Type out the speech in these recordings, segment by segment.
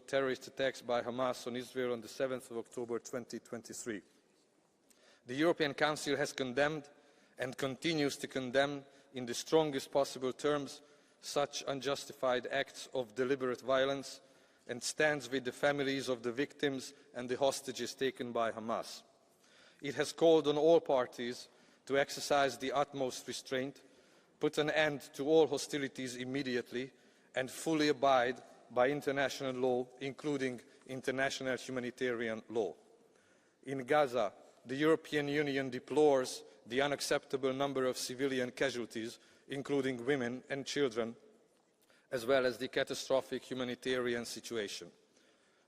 followed terrorist attacks by Hamas on Israel on the 7th of October 2023. The European Council has condemned and continues to condemn in the strongest possible terms such unjustified acts of deliberate violence and stands with the families of the victims and the hostages taken by Hamas. It has called on all parties to exercise the utmost restraint, put an end to all hostilities immediately, and fully abide by international law, including international humanitarian law. In Gaza, the European Union deplores the unacceptable number of civilian casualties, including women and children, as well as the catastrophic humanitarian situation.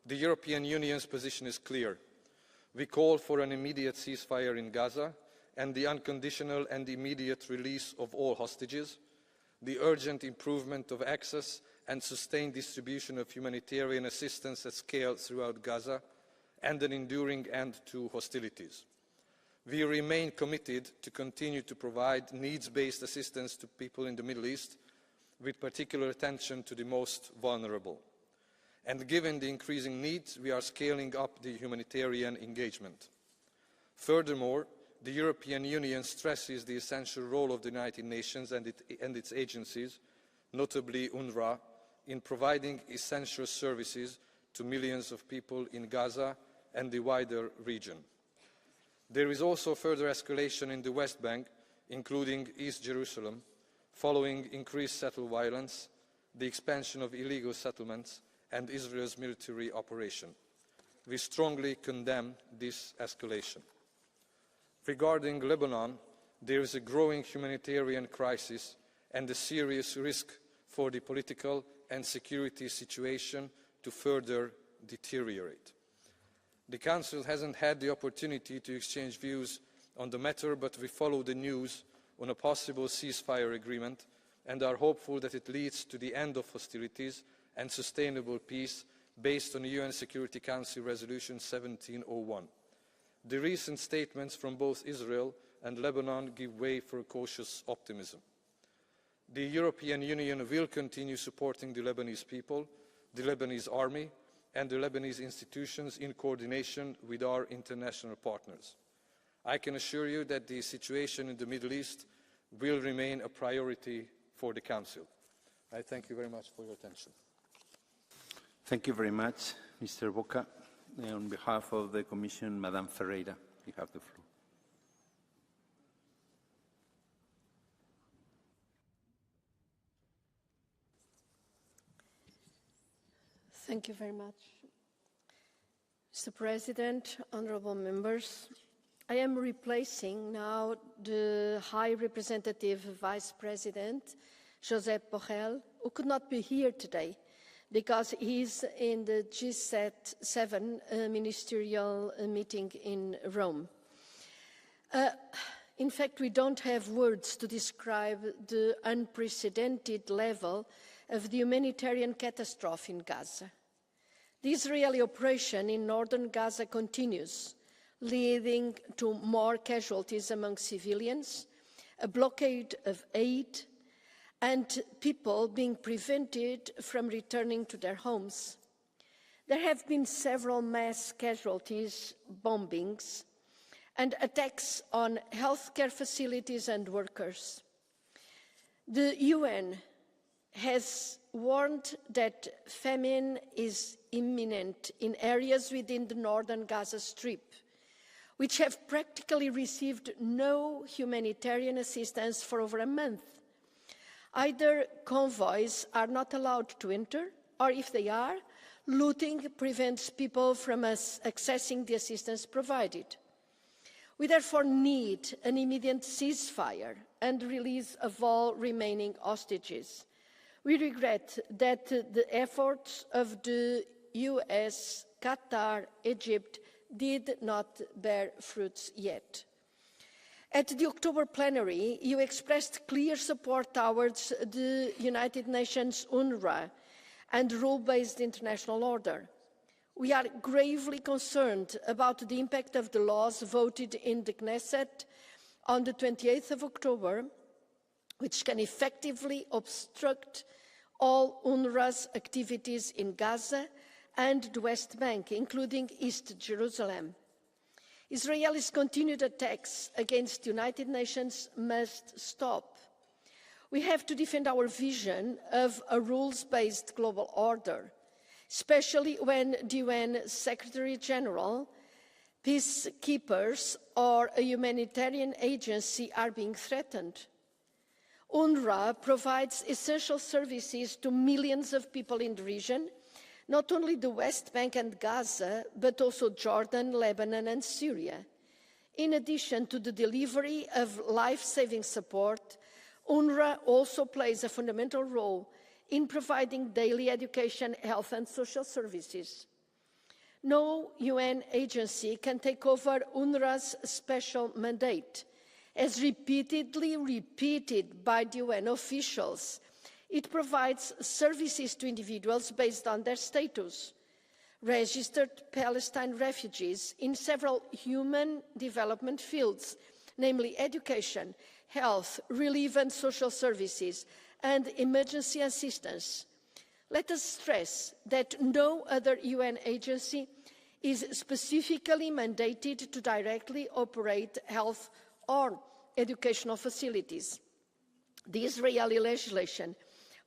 The European Union's position is clear. We call for an immediate ceasefire in Gaza and the unconditional and immediate release of all hostages, the urgent improvement of access and sustained distribution of humanitarian assistance at scale throughout Gaza, and an enduring end to hostilities. We remain committed to continue to provide needs-based assistance to people in the Middle East, with particular attention to the most vulnerable. And given the increasing needs, we are scaling up the humanitarian engagement. Furthermore, the European Union stresses the essential role of the United Nations and its agencies, notably UNRWA, in providing essential services to millions of people in Gaza and the wider region. There is also further escalation in the West Bank, including East Jerusalem, following increased settled violence, the expansion of illegal settlements, and Israel's military operation. We strongly condemn this escalation. Regarding Lebanon, there is a growing humanitarian crisis and a serious risk for the political and security situation to further deteriorate. The Council hasn't had the opportunity to exchange views on the matter, but we follow the news on a possible ceasefire agreement and are hopeful that it leads to the end of hostilities and sustainable peace based on UN Security Council Resolution 1701. The recent statements from both Israel and Lebanon give way for cautious optimism. The European Union will continue supporting the Lebanese people, the Lebanese army, and the Lebanese institutions in coordination with our international partners. I can assure you that the situation in the Middle East will remain a priority for the Council. I thank you very much for your attention. Thank you very much, Mr. Bóka. On behalf of the Commission, Madame Ferreira, you have the floor. Thank you very much. Mr. President, honourable members, I am replacing now the High Representative Vice President, Josep Borrell, who could not be here today because he's in the G7 ministerial meeting in Rome. In fact, we don't have words to describe the unprecedented level of the humanitarian catastrophe in Gaza. The Israeli operation in northern Gaza continues, leading to more casualties among civilians, a blockade of aid, and people being prevented from returning to their homes. There have been several mass casualties, bombings, and attacks on healthcare facilities and workers. The UN has warned that famine is imminent in areas within the northern Gaza Strip, which have practically received no humanitarian assistance for over a month. Either convoys are not allowed to enter, or if they are, looting prevents people from accessing the assistance provided. We therefore need an immediate ceasefire and release of all remaining hostages. We regret that the efforts of the US, Qatar, Egypt did not bear fruits yet. At the October plenary, you expressed clear support towards the United Nations UNRWA and rule-based international order. We are gravely concerned about the impact of the laws voted in the Knesset on the 28th of October, which can effectively obstruct all UNRWA's activities in Gaza and the West Bank, including East Jerusalem. Israel's continued attacks against the United Nations must stop. We have to defend our vision of a rules-based global order, especially when the UN Secretary-General, peacekeepers or a humanitarian agency are being threatened. UNRWA provides essential services to millions of people in the region, not only the West Bank and Gaza, but also Jordan, Lebanon and Syria. In addition to the delivery of life-saving support, UNRWA also plays a fundamental role in providing daily education, health and social services. No UN agency can take over UNRWA's special mandate. As repeatedly repeated by the UN officials, it provides services to individuals based on their status, registered Palestine refugees in several human development fields, namely education, health, relief and social services, and emergency assistance. Let us stress that no other UN agency is specifically mandated to directly operate health or educational facilities. The Israeli legislation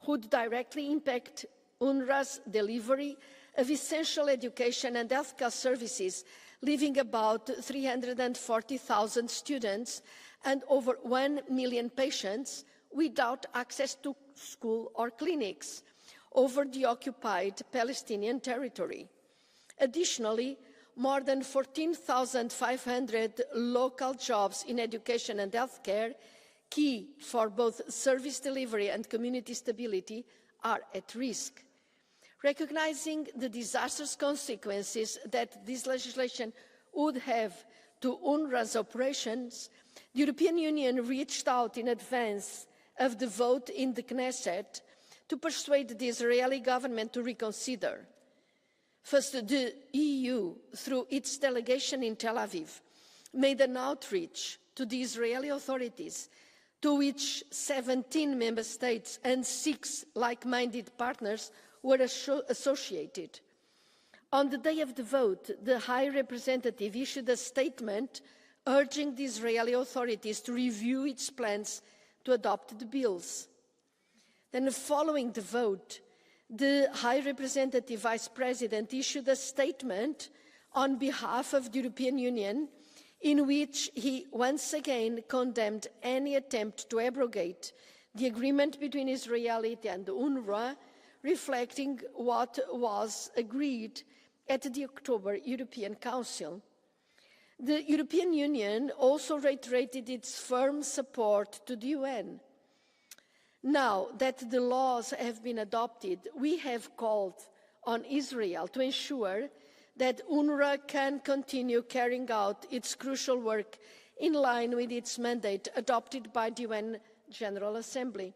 would directly impact UNRWA's delivery of essential education and healthcare services, leaving about 340,000 students and over 1 million patients without access to school or clinics over the occupied Palestinian territory. Additionally, more than 14,500 local jobs in education and healthcare, key for both service delivery and community stability, are at risk. Recognizing the disastrous consequences that this legislation would have to UNRWA's operations, the European Union reached out in advance of the vote in the Knesset to persuade the Israeli government to reconsider. First, the EU, through its delegation in Tel Aviv, made an outreach to the Israeli authorities, to which 17 member states and 6 like-minded partners were associated. On the day of the vote, the High Representative issued a statement urging the Israeli authorities to review its plans to adopt the bills. Then, following the vote, the High Representative Vice President issued a statement on behalf of the European Union in which he once again condemned any attempt to abrogate the agreement between Israel and UNRWA, reflecting what was agreed at the October European Council. The European Union also reiterated its firm support to the UN. Now that the laws have been adopted, we have called on Israel to ensure that UNRWA can continue carrying out its crucial work in line with its mandate adopted by the UN General Assembly.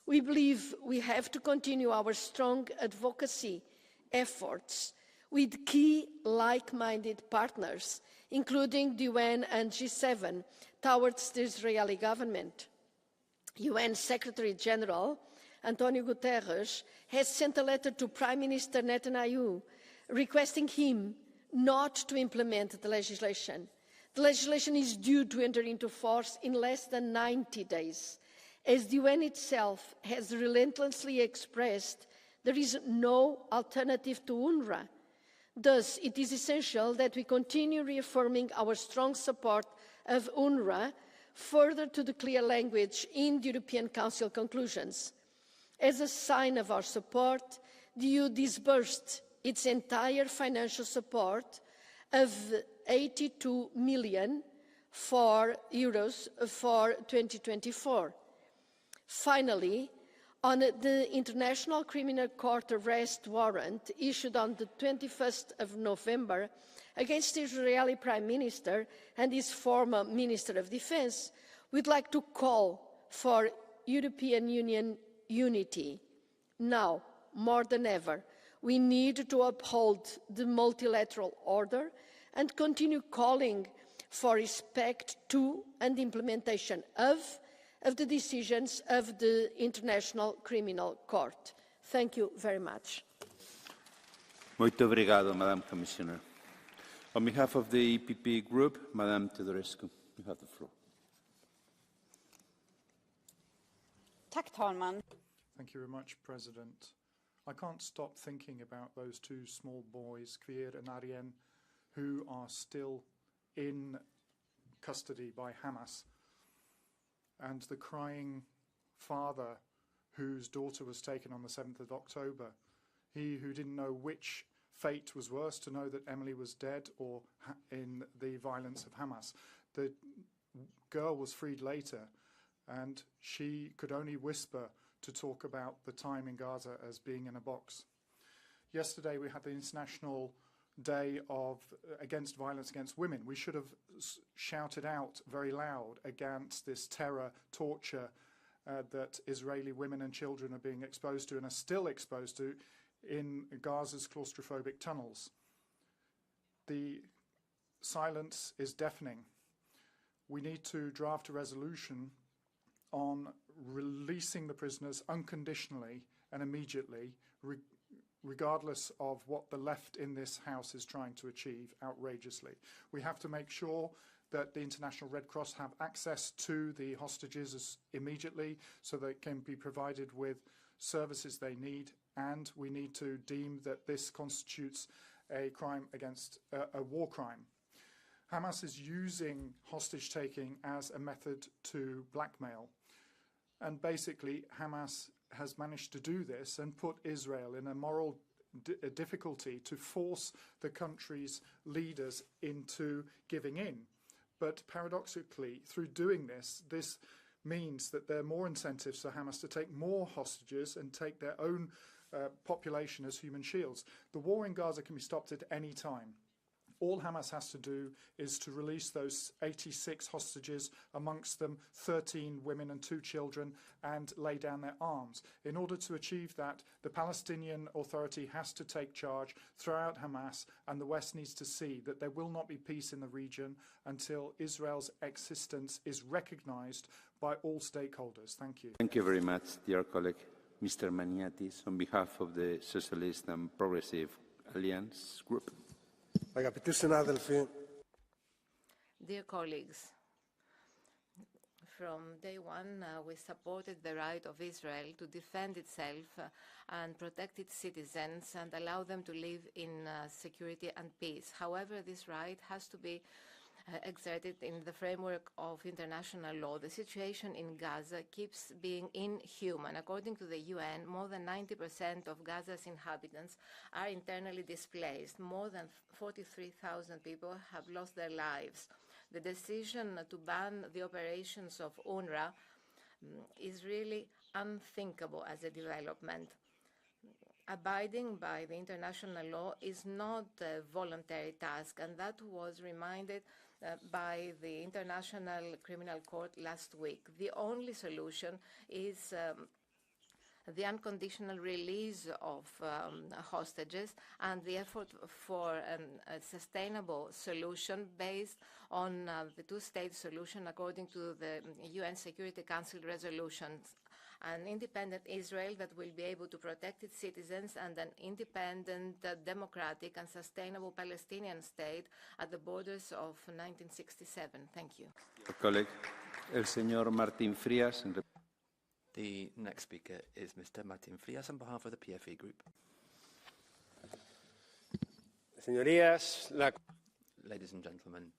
We believe we have to continue our strong advocacy efforts with key like-minded partners, including the UN and G7, towards the Israeli government. UN Secretary-General Antonio Guterres has sent a letter to Prime Minister Netanyahu requesting him not to implement the legislation. The legislation is due to enter into force in less than 90 days. As the UN itself has relentlessly expressed, there is no alternative to UNRWA. Thus, it is essential that we continue reaffirming our strong support of UNRWA further to the clear language in the European Council conclusions. As a sign of our support, the EU disbursed its entire financial support of €82 million for 2024. Finally, on the International Criminal Court arrest warrant issued on the 21st of November against the Israeli Prime Minister and his former Minister of Defense, we'd like to call for European Union unity. Now, more than ever, we need to uphold the multilateral order and continue calling for respect to and implementation of the decisions of the International Criminal Court. Thank you very much. Muito obrigado, Madam Commissioner. On behalf of the EPP Group, Madam Teodorescu, you have the floor. Tack, talman. Thank you very much, President. I can't stop thinking about those two small boys, Kvir and Arjen, who are still in custody by Hamas, and the crying father whose daughter was taken on the 7th of October. He who didn't know which fate was worse, to know that Emily was dead or in the violence of Hamas. The girl was freed later, and she could only whisper to talk about the time in Gaza as being in a box. Yesterday we had the International Day against violence against women. We should have shouted out very loud against this terror, torture that Israeli women and children are being exposed to and are still exposed to in Gaza's claustrophobic tunnels. The silence is deafening. We need to draft a resolution on releasing the prisoners unconditionally and immediately, regardless of what the left in this House is trying to achieve outrageously. We have to make sure that the International Red Cross have access to the hostages immediately so they can be provided with services they need, and we need to deem that this constitutes a crime against a war crime. Hamas is using hostage-taking as a method to blackmail. And basically, Hamas has managed to do this and put Israel in a moral difficulty to force the country's leaders into giving in. But paradoxically, through doing this, this means that there are more incentives for Hamas to take more hostages and take their own population as human shields. The war in Gaza can be stopped at any time. All Hamas has to do is to release those 86 hostages, amongst them 13 women and 2 children, and lay down their arms. In order to achieve that, the Palestinian Authority has to take charge, throw out Hamas, and the West needs to see that there will not be peace in the region until Israel's existence is recognized by all stakeholders. Thank you. Thank you very much, dear colleague. Mr. Maniatis, on behalf of the Socialist and Progressive Alliance Group. Dear colleagues, from day one we supported the right of Israel to defend itself and protect its citizens and allow them to live in security and peace. However, this right has to be exerted in the framework of international law. The situation in Gaza keeps being inhuman. According to the UN, more than 90% of Gaza's inhabitants are internally displaced. More than 43,000 people have lost their lives. The decision to ban the operations of UNRWA is really unthinkable as a development. Abiding by the international law is not a voluntary task, and that was reminded by the International Criminal Court last week. The only solution is the unconditional release of hostages and the effort for a sustainable solution based on the two-state solution according to the UN Security Council resolutions. An independent Israel that will be able to protect its citizens, and an independent, democratic and sustainable Palestinian state at the borders of 1967. Thank you. Colleague, el señor Martín Frías. The next speaker is Mr. Martín Frías on behalf of the PFE Group. Señorías, Ladies and gentlemen,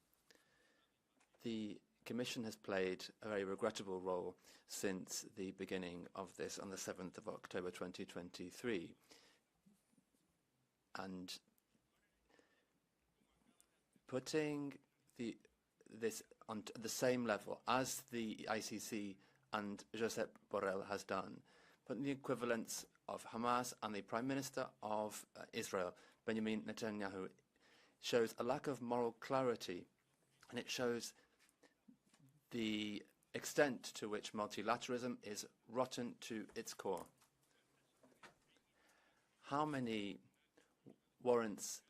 the Commission has played a very regrettable role since the beginning of this on the 7th of October 2023. And putting this on the same level as the ICC and Josep Borrell has done, putting the equivalence of Hamas and the Prime Minister of Israel, Benjamin Netanyahu, shows a lack of moral clarity, and it shows the extent to which multilateralism is rotten to its core. How many warrants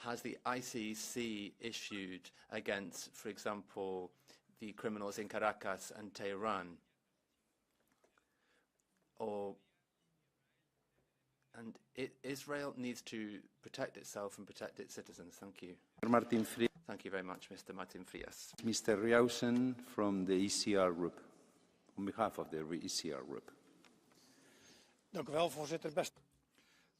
has the ICC issued against, for example, the criminals in Caracas and Tehran? Or And Israel needs to protect itself and protect its citizens. Thank you. Thank you very much, Mr. Martin Frias. Mr. Ruissen from the ECR group, on behalf of the ECR group. Dank u wel, voorzitter.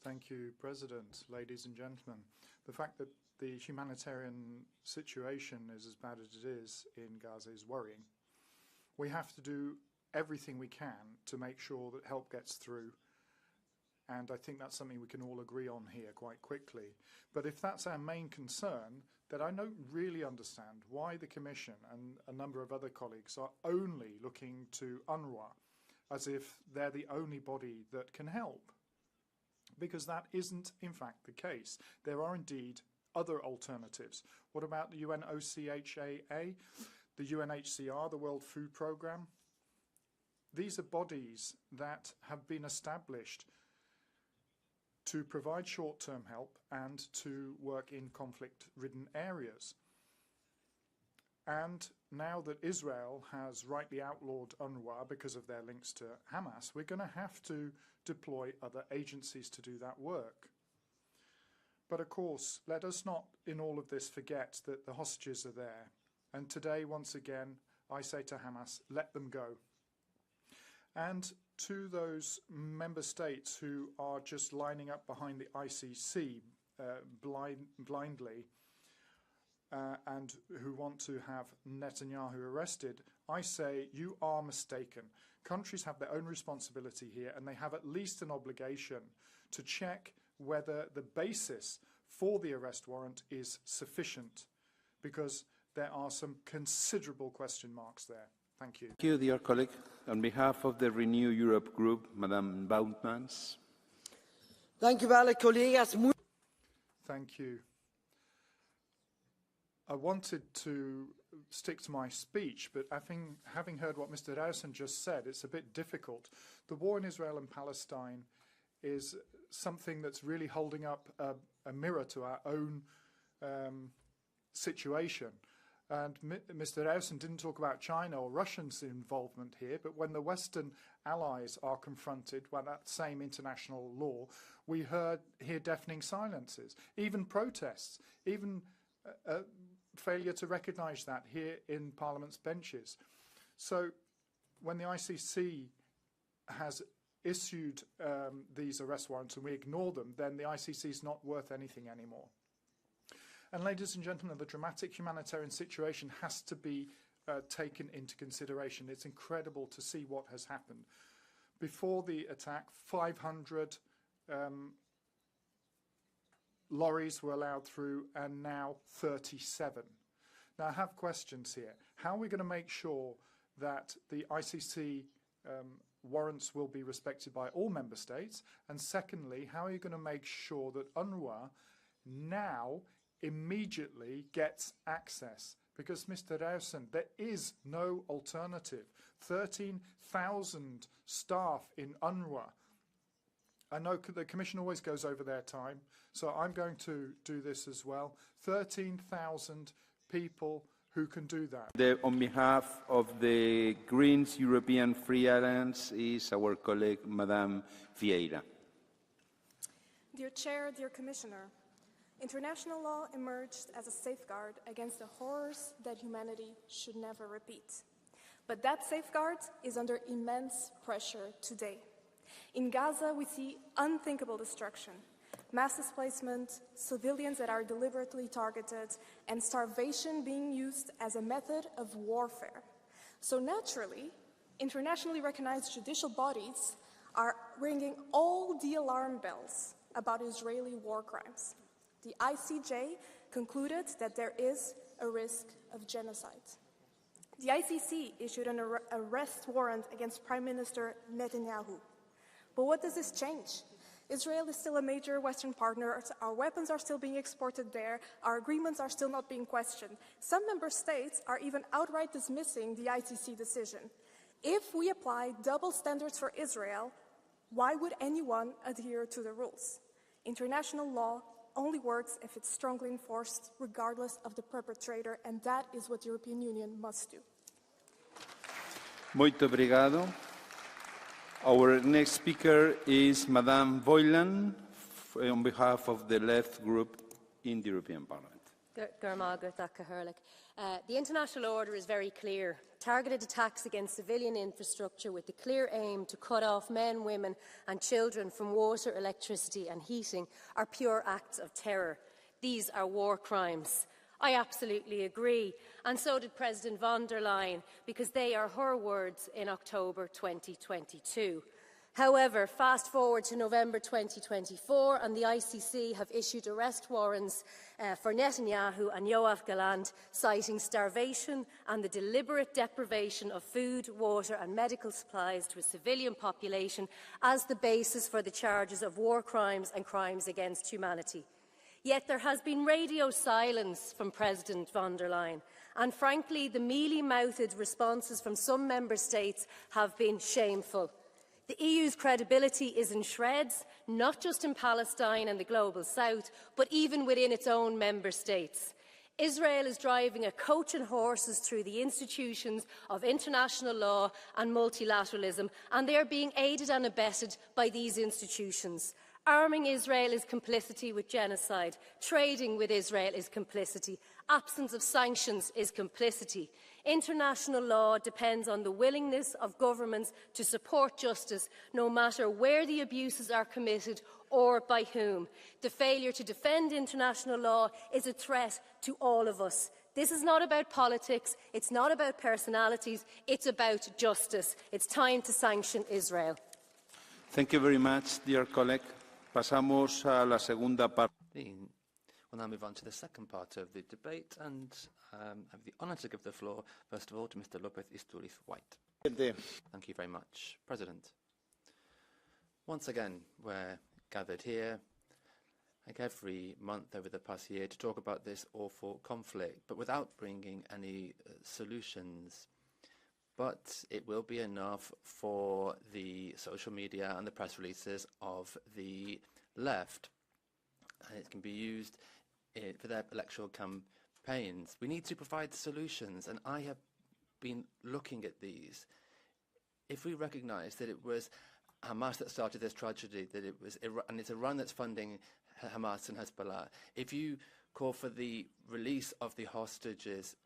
Thank you, President. Ladies and gentlemen, the fact that the humanitarian situation is as bad as it is in Gaza is worrying. We have to do everything we can to make sure that help gets through. And I think that's something we can all agree on here quite quickly. But if that's our main concern, then I don't really understand why the Commission and a number of other colleagues are only looking to UNRWA as if they're the only body that can help. Because that isn't, in fact, the case. There are indeed other alternatives. What about the UNOCHA, the UNHCR, the World Food Programme? These are bodies that have been established to provide short-term help and to work in conflict-ridden areas. And now that Israel has rightly outlawed UNRWA because of their links to Hamas, we're going to have to deploy other agencies to do that work. But of course, let us not in all of this forget that the hostages are there. And today, once again, I say to Hamas, let them go. And to those member states who are just lining up behind the ICC blindly and who want to have Netanyahu arrested, I say you are mistaken. Countries have their own responsibility here, and they have at least an obligation to check whether the basis for the arrest warrant is sufficient, because there are some considerable question marks there. Thank you. Thank you, dear colleague. On behalf of the Renew Europe group, Madame Boutmans. Dank u wel, collega's. Thank you. I wanted to stick to my speech, but having heard what Mr. Ruissen just said, it's a bit difficult. The war in Israel and Palestine is something that's really holding up a mirror to our own situation. And Mr. Ruissen didn't talk about China or Russia's involvement here, but when the Western allies are confronted by that same international law, we hear deafening silences, even protests, even failure to recognise that here in Parliament's benches. So when the ICC has issued these arrest warrants and we ignore them, then the ICC is not worth anything anymore. And ladies and gentlemen, the dramatic humanitarian situation has to be taken into consideration. It's incredible to see what has happened. Before the attack, 500 lorries were allowed through, and now 37. Now, I have questions here. How are we going to make sure that the ICC warrants will be respected by all member states? And secondly, how are you going to make sure that UNRWA now immediately gets access? Because, Mr. Ruissen, there is no alternative. 13,000 staff in UNRWA. I know the Commission always goes over their time, so I'm going to do this as well. 13,000 people who can do that. On behalf of the Greens European Free Alliance is our colleague, Madame Vieira. Dear Chair, dear Commissioner, international law emerged as a safeguard against the horrors that humanity should never repeat. But that safeguard is under immense pressure today. In Gaza, we see unthinkable destruction, mass displacement, civilians that are deliberately targeted, and starvation being used as a method of warfare. So naturally, internationally recognized judicial bodies are ringing all the alarm bells about Israeli war crimes. The ICJ concluded that there is a risk of genocide. The ICC issued an arrest warrant against Prime Minister Netanyahu. But what does this change? Israel is still a major Western partner. Our weapons are still being exported there. Our agreements are still not being questioned. Some member states are even outright dismissing the ICC decision. If we apply double standards for Israel, why would anyone adhere to the rules? International law only works if it's strongly enforced, regardless of the perpetrator, and that is what the European Union must do. Muito obrigado. Our next speaker is Madame Boylan on behalf of the Left Group in the European Parliament. The international order is very clear. Targeted attacks against civilian infrastructure with the clear aim to cut off men, women and children from water, electricity and heating are pure acts of terror. These are war crimes. I absolutely agree, and so did President von der Leyen, because they are her words in October 2022. However, fast forward to November 2024 and the ICC have issued arrest warrants for Netanyahu and Yoav Gallant, citing starvation and the deliberate deprivation of food, water and medical supplies to a civilian population as the basis for the charges of war crimes and crimes against humanity. Yet there has been radio silence from President von der Leyen, and frankly the mealy-mouthed responses from some member states have been shameful. The EU's credibility is in shreds, not just in Palestine and the global south, but even within its own member states. Israel is driving a coach and horses through the institutions of international law and multilateralism, and they are being aided and abetted by these institutions. Arming Israel is complicity with genocide. Trading with Israel is complicity. Absence of sanctions is complicity. International law depends on the willingness of governments to support justice, no matter where the abuses are committed or by whom. The failure to defend international law is a threat to all of us. This is not about politics, it's not about personalities, it's about justice. It's time to sanction Israel. Thank you very much, dear colleague. Pasamos a la segunda parte. We'll now move on to the second part of the debate, and I have the honour to give the floor, first of all, to Mr. López Istúriz White. Thank you very much, President. Once again, we're gathered here, like every month over the past year, to talk about this awful conflict, but without bringing any solutions. But it will be enough for the social media and the press releases of the left. And it can be used for their electoral campaigns. We need to provide solutions, and I have been looking at these. If we recognise that it was Hamas that started this tragedy, that it was Iran, and it's Iran that's funding Hamas and Hezbollah, if you call for the release of the hostages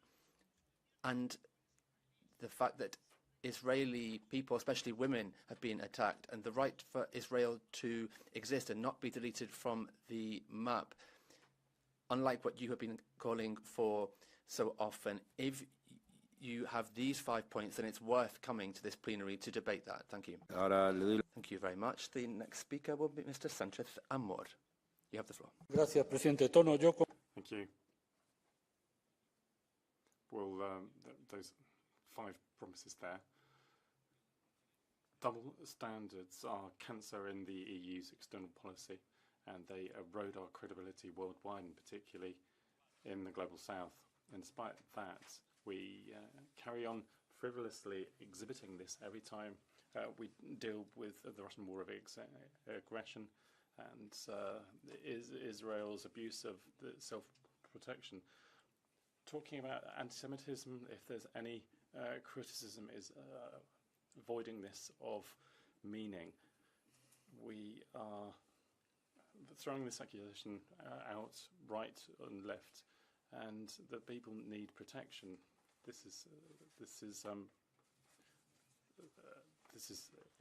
and the fact that Israeli people, especially women, have been attacked, and the right for Israel to exist and not be deleted from the map, unlike what you have been calling for so often, if you have these 5 points, then it's worth coming to this plenary to debate that. Thank you. Thank you very much. The next speaker will be Mr. Sanchez Amor. You have the floor. Gracias, Presidente. Thank you. Well, those 5 promises there. Double standards are cancer in the EU's external policy, and they erode our credibility worldwide, and particularly in the global south. And despite that, we carry on frivolously exhibiting this every time we deal with the Russian war of aggression and Israel's abuse of the self-protection. Talking about anti-Semitism, if there's any criticism, is avoiding this of meaning. We are throwing this accusation out right and left, and that people need protection. This is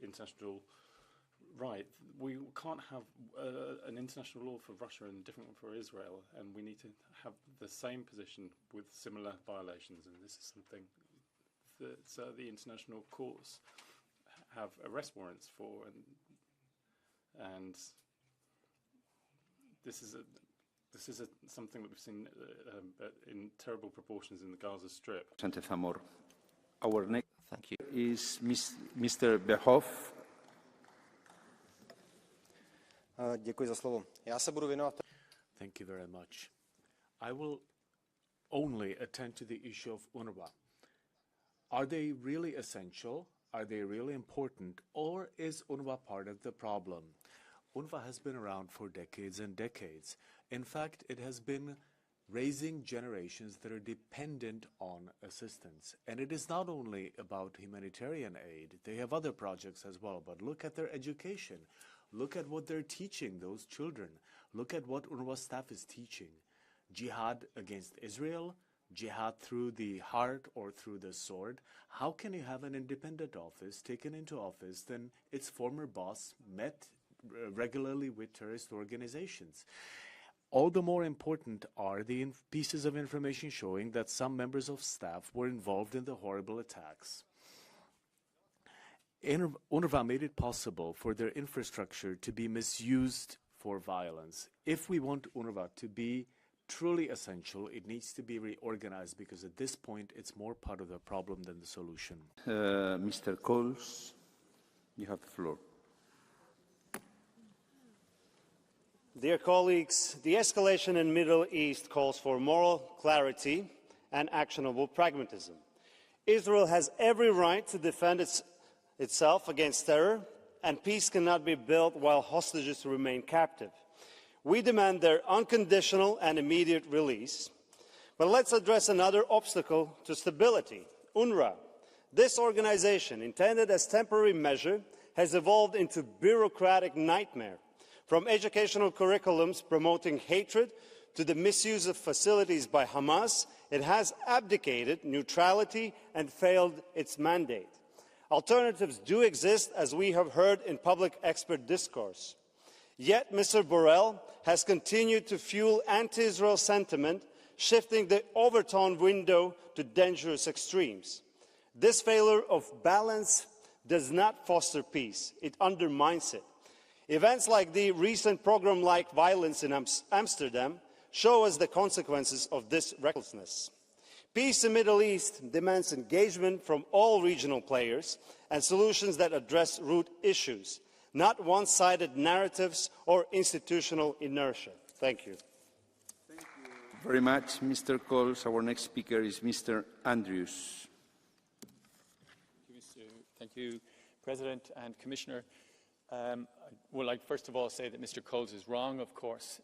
international right. We can't have an international law for Russia and a different one for Israel, and we need to have the same position with similar violations. And this is something that the international courts have arrest warrants for, and this is something that we've seen in terrible proportions in the Gaza Strip. Our next is Mr. Behov. Děkuji za slovo. Já se budu věnovat. Thank you very much. I will only attend to the issue of UNRWA. Are they really essential? Are they really important? Or is UNRWA part of the problem? UNRWA has been around for decades and decades. In fact, it has been raising generations that are dependent on assistance. And it is not only about humanitarian aid, they have other projects as well, but look at their education. Look at what they're teaching those children. Look at what UNRWA staff is teaching. Jihad against Israel, jihad through the heart or through the sword. How can you have an independent office taken into office then its former boss met regularly with terrorist organizations? All the more important are the pieces of information showing that some members of staff were involved in the horrible attacks. UNRWA made it possible for their infrastructure to be misused for violence. If we want UNRWA to be truly essential, it needs to be reorganized, because at this point it's more part of the problem than the solution. Mr. Coles, you have the floor. Dear colleagues, the escalation in the Middle East calls for moral clarity and actionable pragmatism. Israel has every right to defend itself against terror, and peace cannot be built while hostages remain captive. We demand their unconditional and immediate release. But let's address another obstacle to stability: UNRWA. This organization, intended as a temporary measure, has evolved into a bureaucratic nightmare. From educational curriculums promoting hatred to the misuse of facilities by Hamas, it has abdicated neutrality and failed its mandate. Alternatives do exist, as we have heard in public expert discourse. Yet Mr. Borrell has continued to fuel anti-Israel sentiment, shifting the overtone window to dangerous extremes. This failure of balance does not foster peace, it undermines it. Events like the recent pogrom-like violence in Amsterdam show us the consequences of this recklessness. Peace in the Middle East demands engagement from all regional players and solutions that address root issues, not one-sided narratives or institutional inertia. Thank you. Thank you very much, Mr. Coles. Our next speaker is Mr. Andrews. Thank you, President and Commissioner. I would like first of all say that Mr. Coles is wrong, of course,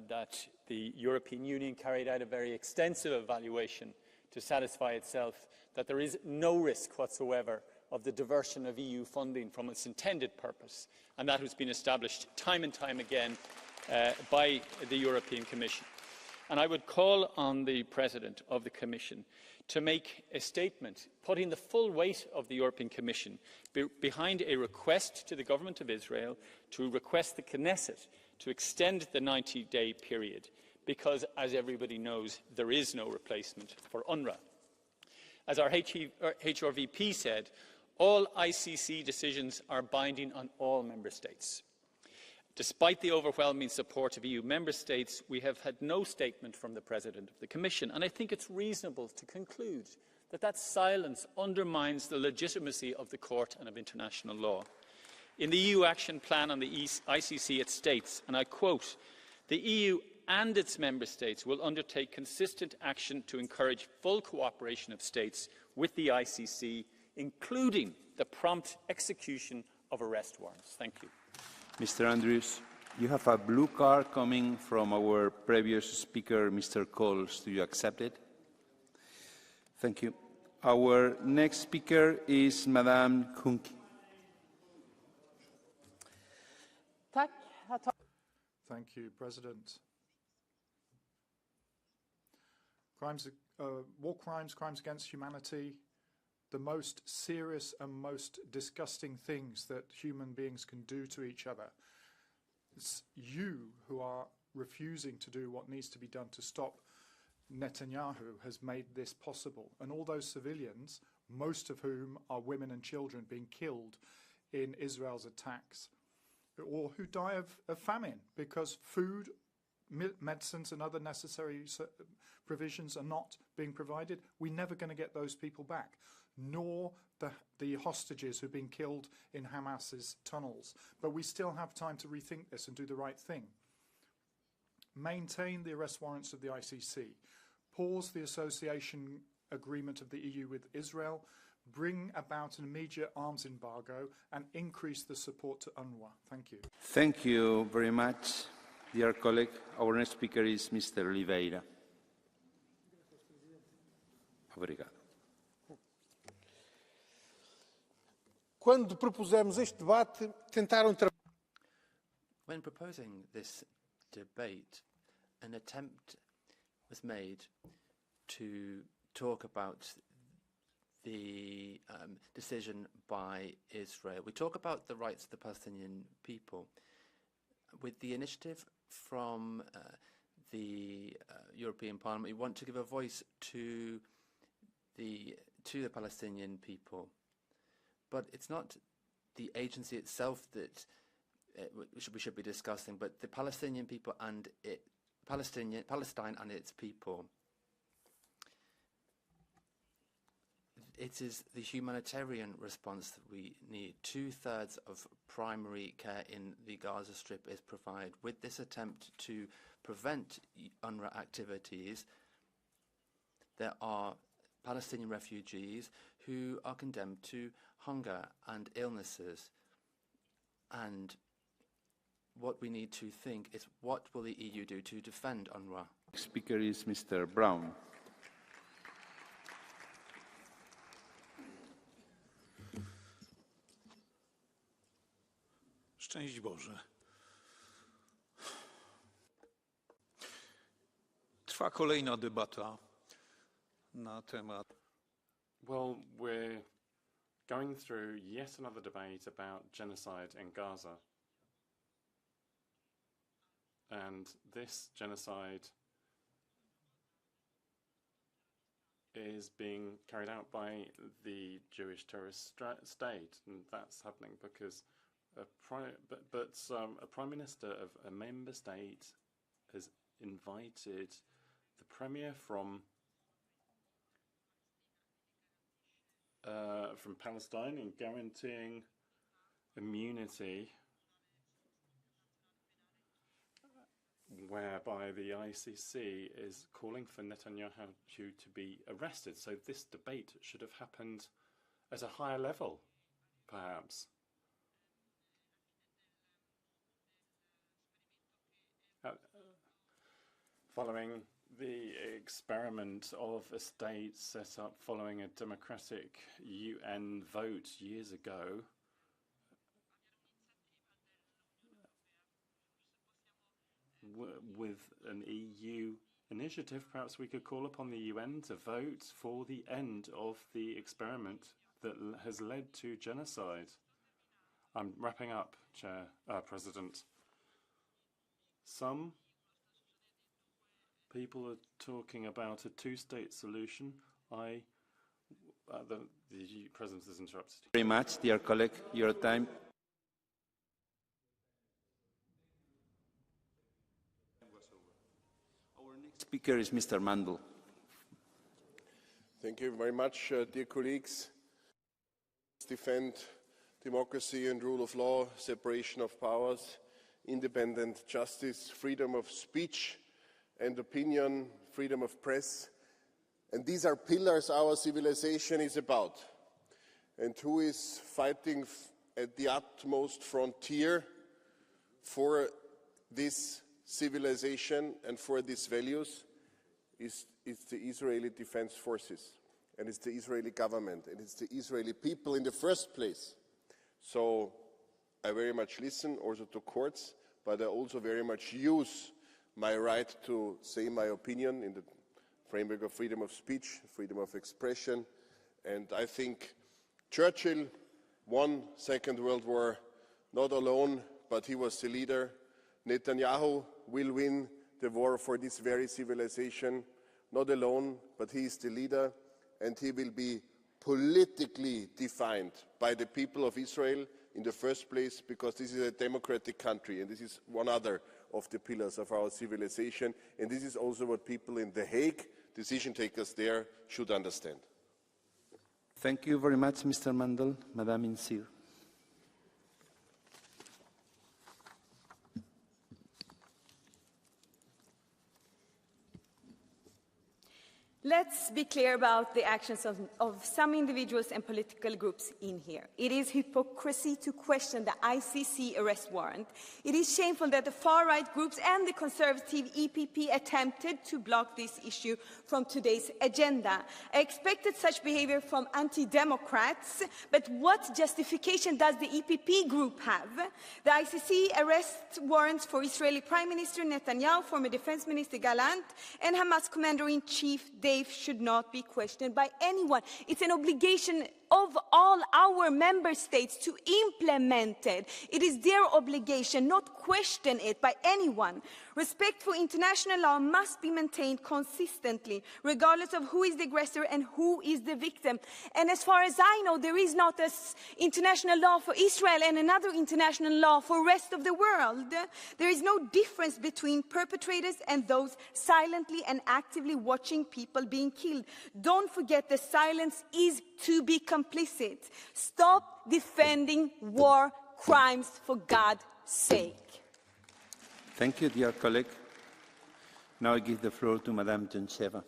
that the European Union carried out a very extensive evaluation to satisfy itself that there is no risk whatsoever of the diversion of EU funding from its intended purpose, and that has been established time and time again by the European Commission. And I would call on the President of the Commission to make a statement putting the full weight of the European Commission behind a request to the Government of Israel to request the Knesset to extend the 90-day period, because, as everybody knows, there is no replacement for UNRWA. As our HRVP said, all ICC decisions are binding on all Member States. Despite the overwhelming support of EU Member States, we have had no statement from the President of the Commission, and I think it's reasonable to conclude that that silence undermines the legitimacy of the Court and of international law. In the EU Action Plan on the ICC it states, and I quote, "The EU and its Member States will undertake consistent action to encourage full cooperation of states with the ICC, including the prompt execution of arrest warrants." Thank you. Mr. Andrews, you have a blue card coming from our previous speaker, Mr. Coles. Do you accept it? Thank you. Our next speaker is Madame Kunki. Thank you, President. War crimes, crimes against humanity, the most serious and most disgusting things that human beings can do to each other. It's you who are refusing to do what needs to be done to stop Netanyahu has made this possible. And all those civilians, most of whom are women and children being killed in Israel's attacks, or who die of famine because food, medicines and other necessary provisions are not being provided. We're never going to get those people back, nor the hostages who've been killed in Hamas's tunnels. But we still have time to rethink this and do the right thing. Maintain the arrest warrants of the ICC. Pause the association agreement of the EU with Israel. Bring about an immediate arms embargo and increase the support to UNRWA. Thank you. Thank you very much, dear colleague. Our next speaker is Mr. Oliveira. Obrigado. Quando propusemos este debate, tentaram When proposing this debate, an attempt was made to talk about the decision by Israel. We talk about the rights of the Palestinian people. With the initiative from the European Parliament, we want to give a voice to the Palestinian people. But it's not the agency itself that we should be discussing, but the Palestinian people and Palestine and its people. It is the humanitarian response that we need. 2/3 of primary care in the Gaza Strip is provided. With this attempt to prevent UNRWA activities, there are Palestinian refugees who are condemned to hunger and illnesses. And what we need to think is, what will the EU do to defend UNRWA? Next speaker is Mr. Brown. Szczęść Boże. Trwa kolejna debata na temat. Well, we're going through yet another debate about genocide in Gaza. And this genocide is being carried out by the Jewish terrorist state, and that's happening because a prime minister of a member state has invited the premier from Palestine and guaranteeing immunity, whereby the ICC is calling for Netanyahu to be arrested. So this debate should have happened at a higher level, perhaps. Following the experiment of a state set up following a democratic UN vote years ago, with an EU initiative, perhaps we could call upon the UN to vote for the end of the experiment that has led to genocide. I'm wrapping up, President. Some people are talking about a two-state solution. The President is interrupted. Very much, dear colleague, your time. Our next speaker is Mr. Mandel. Thank you very much, dear colleagues. Let's defend democracy and rule of law, separation of powers, independent justice, freedom of speech and opinion, freedom of press. And these are pillars our civilization is about. And who is fighting at the utmost frontier for this civilization and for these values is the Israeli Defense Forces, and it's the Israeli government, and it's the Israeli people in the first place. So I very much listen also to courts, but I also very much use my right to say my opinion in the framework of freedom of speech, freedom of expression. And I think Churchill won Second World War not alone, but he was the leader. Netanyahu will win the war for this very civilization, not alone, but he is the leader, and he will be politically defined by the people of Israel in the first place, because this is a democratic country, and this is one other of the pillars of our civilization, and this is also what people in The Hague, decision takers there, should understand. Thank you very much, Mr. Mandel. Madame Insir. Let's be clear about the actions of some individuals and political groups in here. It is hypocrisy to question the ICC arrest warrant. It is shameful that the far-right groups and the conservative EPP attempted to block this issue from today's agenda. I expected such behavior from anti-democrats, but what justification does the EPP group have? The ICC arrest warrants for Israeli Prime Minister Netanyahu, former Defense Minister Gallant, and Hamas Commander-in-Chief should not be questioned by anyone. It's an obligation of all our member states to implement it. It is their obligation, not question it by anyone. Respect for international law must be maintained consistently, regardless of who is the aggressor and who is the victim. And as far as I know, there is not an international law for Israel and another international law for the rest of the world. There is no difference between perpetrators and those silently and actively watching people being killed. Don't forget that silence is to be complicit. Stop defending war crimes for God's sake. Thank you, dear colleague. Now I give the floor to Madame Gencheva.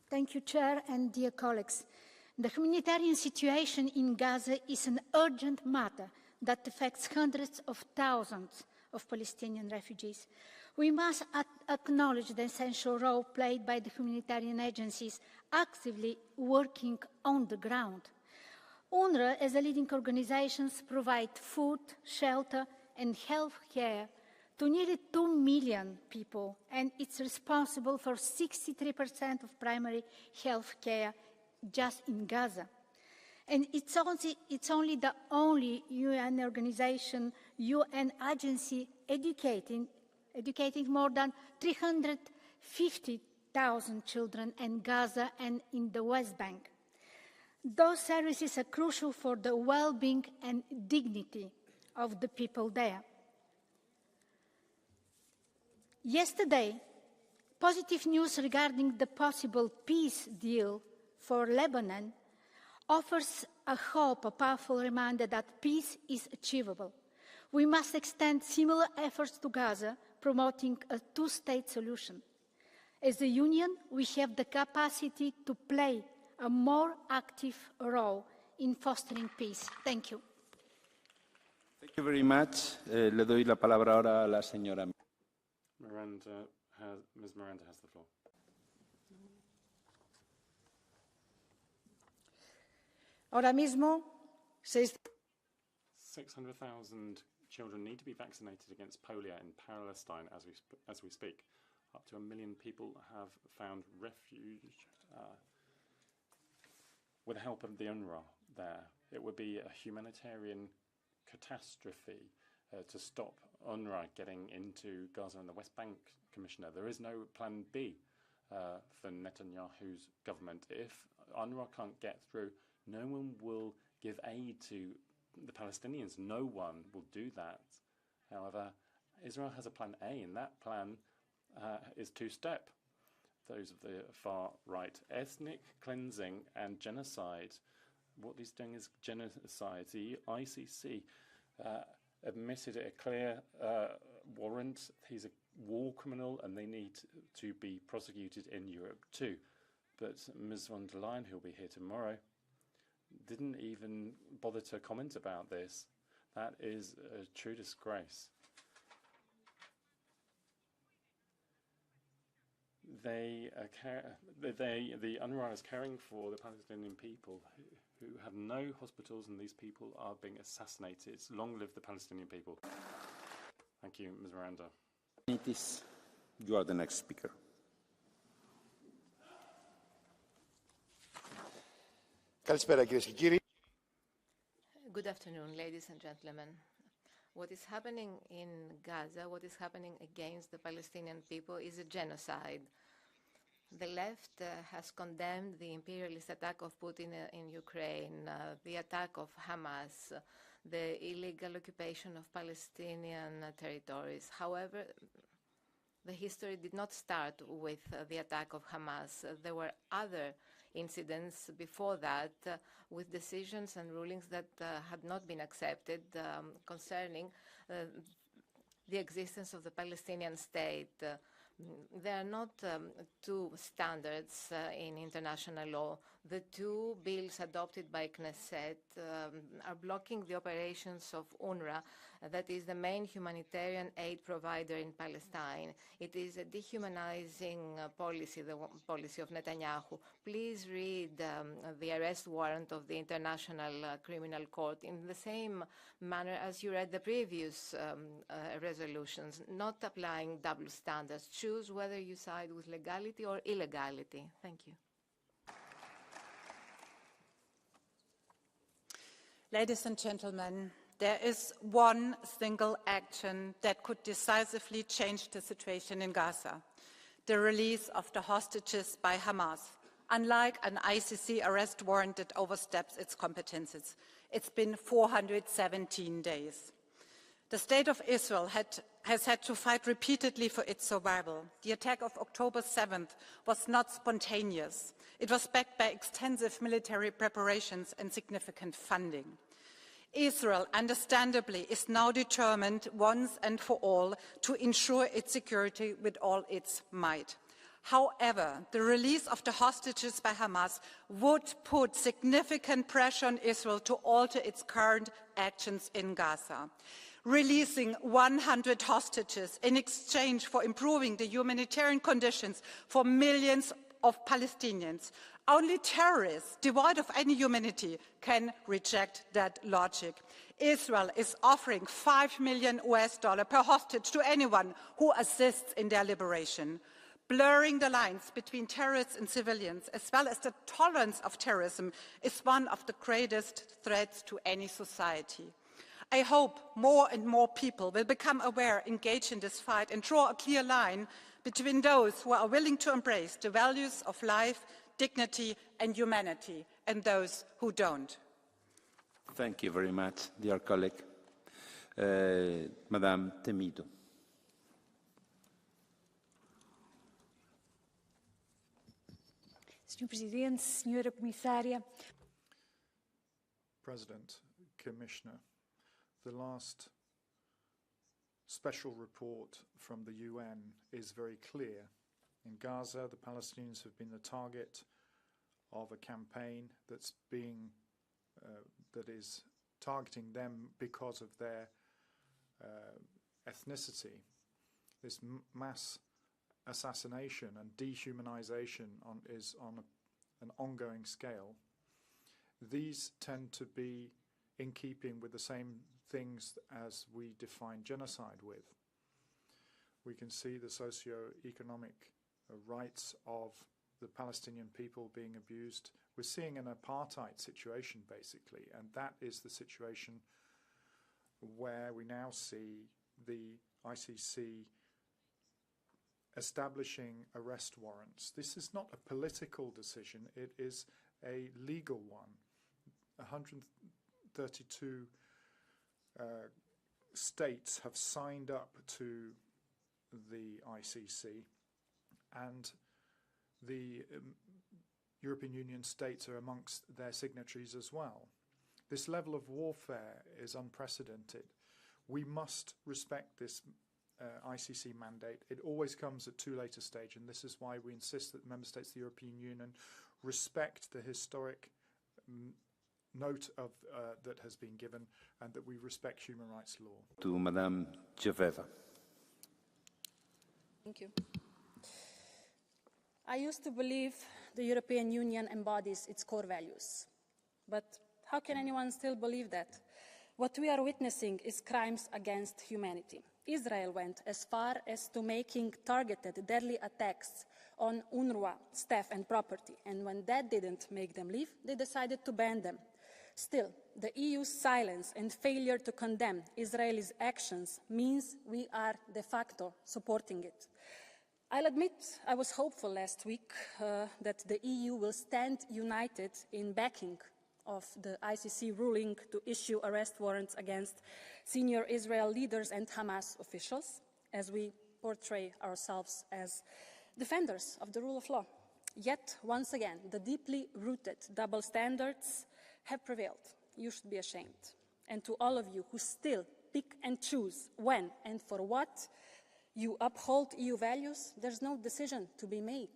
Thank you, Chair and dear colleagues. The humanitarian situation in Gaza is an urgent matter that affects hundreds of thousands of Palestinian refugees. We must acknowledge the essential role played by the humanitarian agencies actively working on the ground. UNRWA, as a leading organization, provides food, shelter, and health care to nearly 2 million people, and it's responsible for 63% of primary health care just in Gaza. And it's only the only UN organization, UN agency educating more than 350,000 children in Gaza and in the West Bank. Those services are crucial for the well-being and dignity of the people there. Yesterday, positive news regarding the possible peace deal for Lebanon offers a hope, a powerful reminder that peace is achievable. We must extend similar efforts to Gaza, promoting a two-state solution. As a union, we have the capacity to play a more active role in fostering peace. Thank you. Thank you very much. Le doy la palabra ahora a la señora. Ms. Miranda has the floor. Ahora mismo, 600,000 children need to be vaccinated against polio in Palestine as we speak. Up to 1 million people have found refuge with the help of the UNRWA there. It would be a humanitarian catastrophe to stop UNRWA getting into Gaza and the West Bank, Commissioner. There is no plan B for Netanyahu's government. If UNRWA can't get through, no one will give aid to the Palestinians. No one will do that. However, Israel has a plan A, and that plan is two-step. Those of the far right, ethnic cleansing and genocide. What he's doing is genocide. The ICC admitted a clear warrant. He's a war criminal, and they need to be prosecuted in Europe too. But Ms. von der Leyen, who'll be here tomorrow, didn't even bother to comment about this. That is a true disgrace. The UNRWA is caring for the Palestinian people who have no hospitals, and these people are being assassinated. Long live the Palestinian people. Thank you, Ms. Miranda. You are the next speaker. Good afternoon, ladies and gentlemen. What is happening in Gaza, what is happening against the Palestinian people is a genocide. The left has condemned the imperialist attack of Putin in Ukraine, the attack of Hamas, the illegal occupation of Palestinian territories. However, the history did not start with the attack of Hamas. There were other incidents before that with decisions and rulings that had not been accepted concerning the existence of the Palestinian state. There are not two standards in international law. The two bills adopted by Knesset are blocking the operations of UNRWA, that is the main humanitarian aid provider in Palestine. It is a dehumanizing policy, the policy of Netanyahu. Please read the arrest warrant of the International Criminal Court in the same manner as you read the previous resolutions, not applying double standards. Choose whether you side with legality or illegality. Thank you. Ladies and gentlemen, there is one single action that could decisively change the situation in Gaza: the release of the hostages by Hamas. Unlike an ICC arrest warrant that oversteps its competences, it's been 417 days. The State of Israel has had to fight repeatedly for its survival. The attack of October 7th was not spontaneous. It was backed by extensive military preparations and significant funding. Israel, understandably, is now determined once and for all to ensure its security with all its might. However, the release of the hostages by Hamas would put significant pressure on Israel to alter its current actions in Gaza. Releasing 100 hostages in exchange for improving the humanitarian conditions for millions of Palestinians. Only terrorists devoid of any humanity can reject that logic. Israel is offering $5 million per hostage to anyone who assists in their liberation. Blurring the lines between terrorists and civilians, as well as the tolerance of terrorism, is one of the greatest threats to any society. I hope more and more people will become aware, engage in this fight, and draw a clear line between those who are willing to embrace the values of life, dignity and humanity, and those who don't. Thank you very much, dear colleague. Madame Temido. Senhor Presidente, Senhora Comissária. President, Commissioner, the last special report from the UN is very clear. In Gaza, the Palestinians have been the target of a campaign that is targeting them because of their ethnicity. This mass assassination and dehumanization is on an ongoing scale. These tend to be in keeping with the same things as we define genocide with. We can see the socio-economic rights of the Palestinian people being abused. We're seeing an apartheid situation, basically, and that is the situation where we now see the ICC establishing arrest warrants. This is not a political decision, it is a legal one. 132 states have signed up to the ICC, and the European Union states are amongst their signatories as well. This level of warfare is unprecedented. We must respect this ICC mandate. It always comes at too late a stage, and this is why we insist that member states of the European Union respect the historic note of that has been given, and that we respect human rights law. To Madame Joveva. Thank you. I used to believe the European Union embodies its core values. But how can anyone still believe that? What we are witnessing is crimes against humanity. Israel went as far as to making targeted deadly attacks on UNRWA staff and property, and when that didn't make them leave, they decided to ban them. Still, the EU's silence and failure to condemn Israel's actions means we are de facto supporting it. I'll admit I was hopeful last week that the EU will stand united in backing of the ICC ruling to issue arrest warrants against senior Israel leaders and Hamas officials, as we portray ourselves as defenders of the rule of law. Yet, once again, the deeply rooted double standards have prevailed. You should be ashamed. And to all of you who still pick and choose when and for what, You uphold EU values, there's no decision to be made.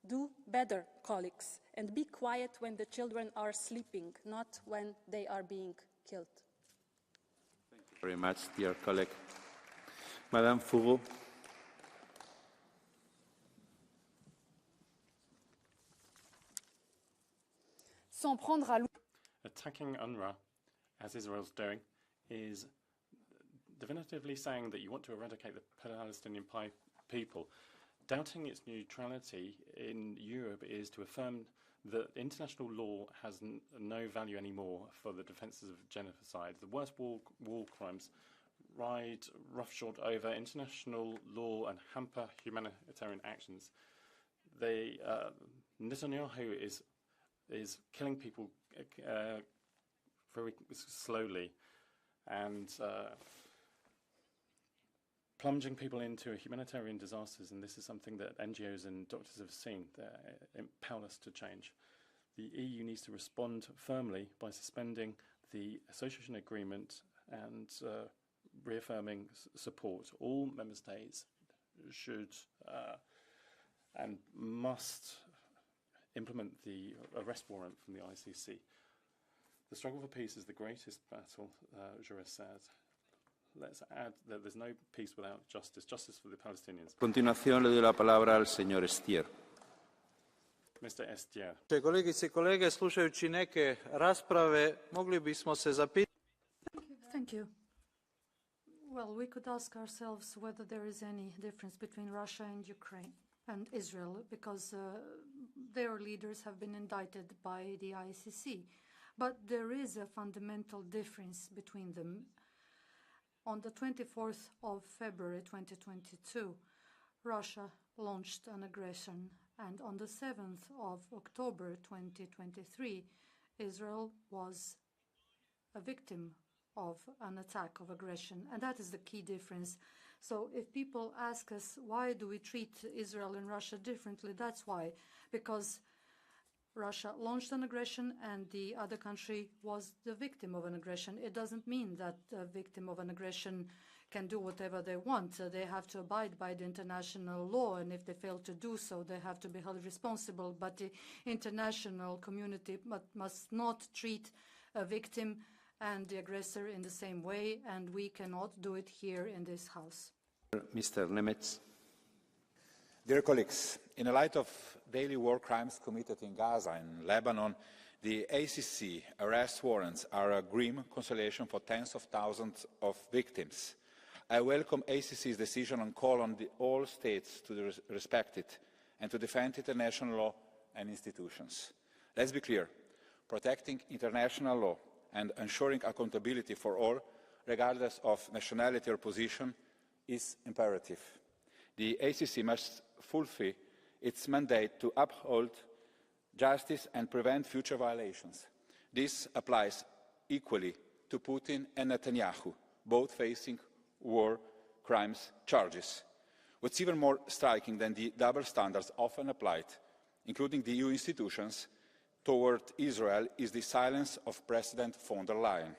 Do better, colleagues, and be quiet when the children are sleeping, not when they are being killed. Thank you very much, dear colleague. Madame Fourreau. S'en prendre à Attacking UNRWA, as Israel's doing, is definitively saying that you want to eradicate the Palestinian people. Doubting its neutrality in Europe is to affirm that international law has no value anymore for the defences of genocide. The worst war crimes ride roughshod over international law and hamper humanitarian actions. Netanyahu is killing people very slowly and plunging people into humanitarian disasters, and this is something that NGOs and doctors have seen. They're powerless to change. The EU needs to respond firmly by suspending the association agreement and reaffirming support. All member states should and must implement the arrest warrant from the ICC. The struggle for peace is the greatest battle, Jurist said. Let's add that there's no peace without justice. Justice for the Palestinians. A continuación le doy la palabra al señor Estier. Mr. Estier. Kolegice i kolege, slušajući neke rasprave, mogli bismo se zapitati. Thank you. Well, we could ask ourselves whether there is any difference between Russia and Ukraine and Israel, because their leaders have been indicted by the ICC. But there is a fundamental difference between them. On the 24th of February 2022, Russia launched an aggression, and on the 7th of October 2023, Israel was a victim of an attack of aggression, and that is the key difference. So if people ask us why do we treat Israel and Russia differently, that's why, because Russia launched an aggression and the other country was the victim of an aggression. It doesn't mean that a victim of an aggression can do whatever they want. They have to abide by the international law, and if they fail to do so, they have to be held responsible. But the international community must not treat a victim and the aggressor in the same way, and we cannot do it here in this House. Mr. Nemetz. Dear colleagues, in the light of daily war crimes committed in Gaza and Lebanon, the ICC arrest warrants are a grim consolation for tens of thousands of victims. I welcome ICC's decision and call on all states to respect it and to defend international law and institutions. Let's be clear, protecting international law and ensuring accountability for all, regardless of nationality or position, is imperative. The ICC must fulfill its mandate to uphold justice and prevent future violations. This applies equally to Putin and Netanyahu, both facing war crimes charges. What's even more striking than the double standards often applied, including the EU institutions, toward Israel is the silence of President von der Leyen.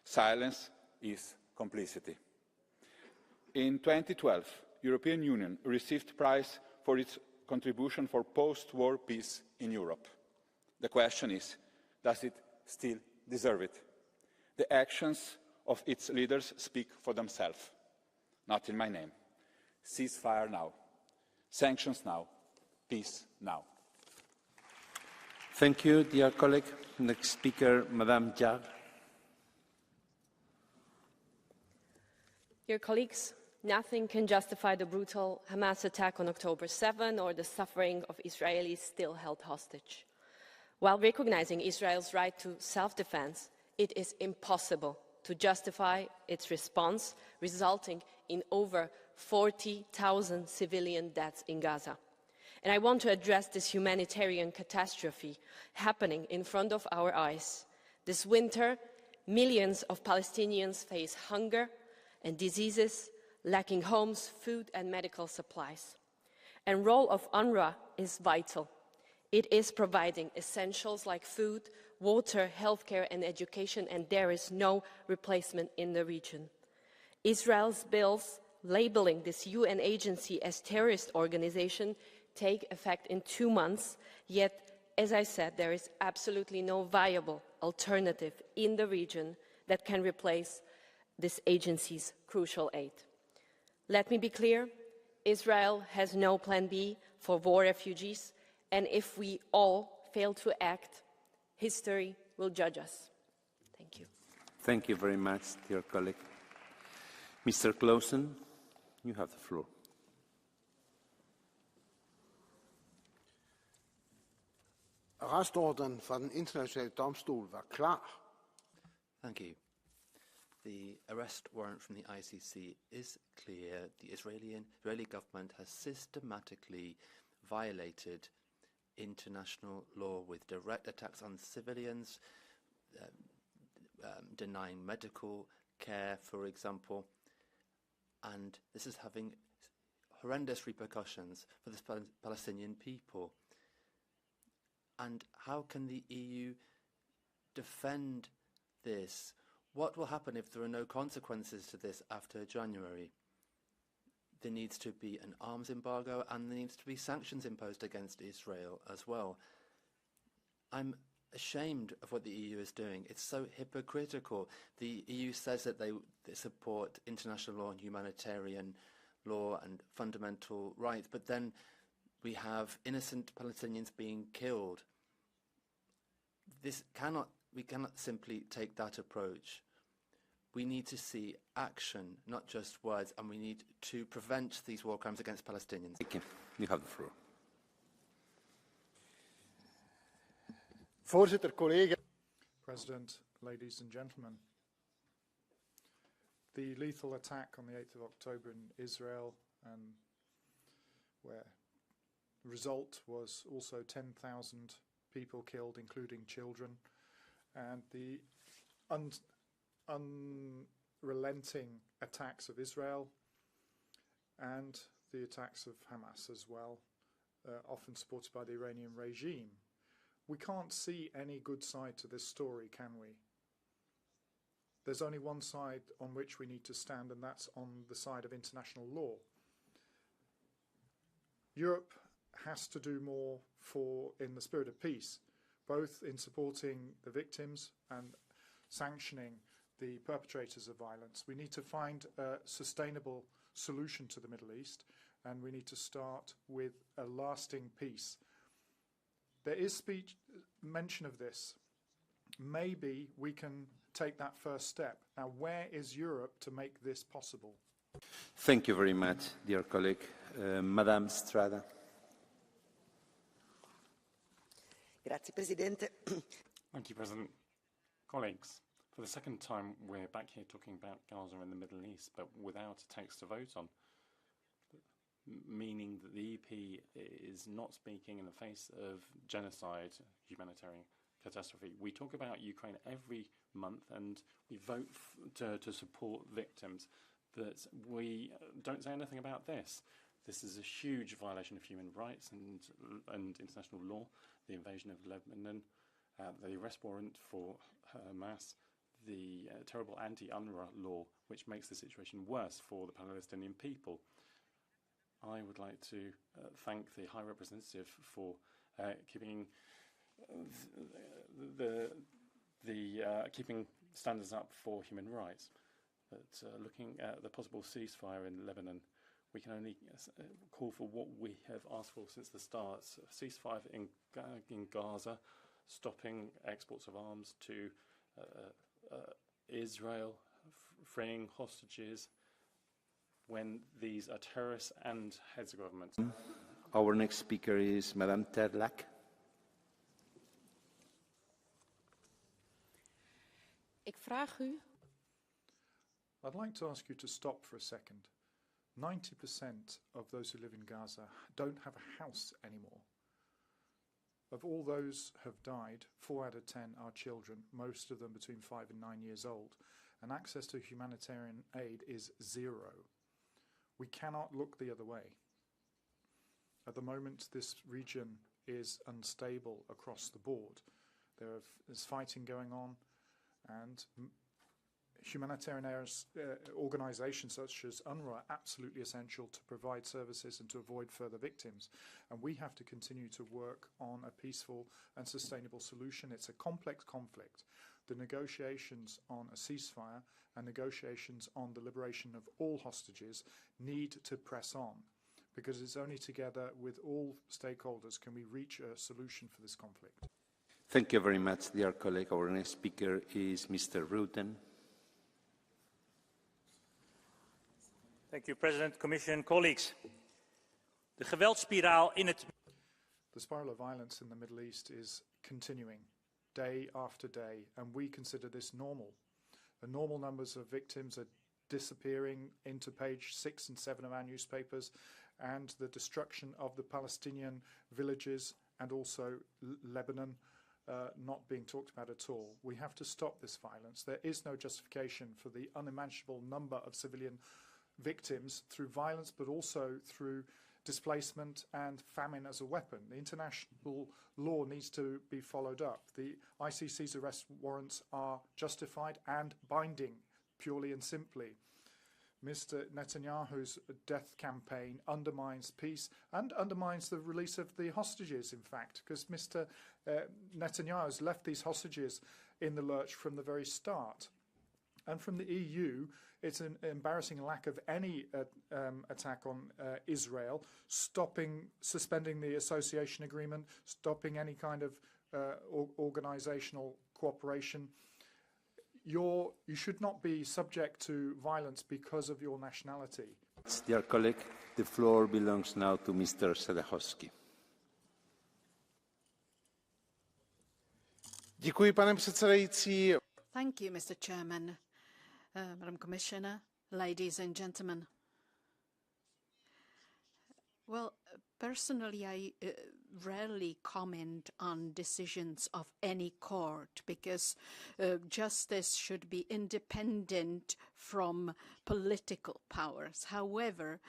Silence is complicity. In 2012, the European Union received prize for its contribution for post-war peace in Europe. The question is, does it still deserve it? The actions of its leaders speak for themselves. Not in my name. Ceasefire now. Sanctions now. Peace now. Thank you, dear colleague. Next speaker, Madame Jag. Dear colleagues, nothing can justify the brutal Hamas attack on October 7 or the suffering of Israelis still held hostage. While recognizing Israel's right to self-defense, it is impossible to justify its response, resulting in over 40,000 civilian deaths in Gaza. And I want to address this humanitarian catastrophe happening in front of our eyes. This winter, millions of Palestinians face hunger and diseases, lacking homes, food and medical supplies. And the role of UNRWA is vital. It is providing essentials like food, water, healthcare and education, and there is no replacement in the region. Israel's bills labeling this UN agency as terrorist organization take effect in 2 months, yet, as I said, there is absolutely no viable alternative in the region that can replace this agency's crucial aid. Let me be clear, Israel has no plan B for war refugees, and if we all fail to act, history will judge us. Thank you. Thank you very much, dear colleague. Mr. Clausen, you have the floor. Arrestordren fra den internationale domstol var klar. Thank you. The arrest warrant from the ICC is clear. The Israeli government has systematically violated international law with direct attacks on civilians, denying medical care, for example, and this is having horrendous repercussions for the Palestinian people. And how can the EU defend this? What will happen if there are no consequences to this after January? There needs to be an arms embargo and there needs to be sanctions imposed against Israel as well. I'm ashamed of what the EU is doing. It's so hypocritical. The EU says that they support international law and humanitarian law and fundamental rights, but then we have innocent Palestinians being killed. We cannot simply take that approach. We need to see action, not just words, and we need to prevent these war crimes against Palestinians. Thank you. You have the floor. Voorzitter, collega's. President, ladies and gentlemen. The lethal attack on the 8th of October in Israel, where the result was also 10,000 people killed, including children, and the unrelenting attacks of Israel and the attacks of Hamas as well, often supported by the Iranian regime. We can't see any good side to this story, can we? There's only one side on which we need to stand, and that's on the side of international law. Europe has to do more in the spirit of peace, both in supporting the victims and sanctioning the perpetrators of violence. We need to find a sustainable solution to the Middle East, and we need to start with a lasting peace. There is mention of this. Maybe we can take that first step. Now, where is Europe to make this possible? Thank you very much, dear colleague. Madame Strada. Grazie, Presidente. Thank you, President. Colleagues, for the second time, we're back here talking about Gaza and the Middle East, but without a text to vote on, meaning that the EP is not speaking in the face of genocide, humanitarian catastrophe. We talk about Ukraine every month and we vote to support victims, but we don't say anything about this. This is a huge violation of human rights and international law, the invasion of Lebanon, the arrest warrant for Hamas, the terrible anti-UNRWA law, which makes the situation worse for the Palestinian people. I would like to thank the High Representative for keeping keeping standards up for human rights. But looking at the possible ceasefire in Lebanon, we can only call for what we have asked for since the start: a ceasefire in Gaza, stopping exports of arms to Israel, freeing hostages when these are terrorists and heads of government. Our next speaker is Madame Terlak. I'd like to ask you to stop for a second. 90% of those who live in Gaza don't have a house anymore. Of all those who have died, 4 out of 10 are children, most of them between 5 and 9 years old, and access to humanitarian aid is 0. We cannot look the other way. At the moment, this region is unstable across the board. There's fighting going on, and humanitarian organisations such as UNRWA are absolutely essential to provide services and to avoid further victims. And we have to continue to work on a peaceful and sustainable solution. It's a complex conflict. The negotiations on a ceasefire and negotiations on the liberation of all hostages need to press on, because it's only together with all stakeholders can we reach a solution for this conflict. Thank you very much, dear colleague. Our next speaker is Mr. Rutten. Thank you, President, Commission, colleagues. De geweldsspiraal in het... The spiral of violence in the Middle East is continuing day after day, and we consider this normal. The normal numbers of victims are disappearing into page 6 and 7 of our newspapers, and the destruction of the Palestinian villages and also Lebanon not being talked about at all. We have to stop this violence. There is no justification for the unimaginable number of civilian victims through violence, but also through displacement and famine as a weapon. The international law needs to be followed up. The ICC's arrest warrants are justified and binding, purely and simply. Mr. Netanyahu's death campaign undermines peace and undermines the release of the hostages, in fact, because Mr. Netanyahu has left these hostages in the lurch from the very start. And from the EU, it's an embarrassing lack of any attack on Israel, suspending the association agreement, stopping any kind of organizational cooperation. You should not be subject to violence because of your nationality. Dear colleague, the floor belongs now to Mr. Sedechowski. Děkuji, pane předsedající. Thank you, Mr. Chairman, Madam Commissioner, ladies and gentlemen. Well, personally, I rarely comment on decisions of any court because justice should be independent from political powers. However,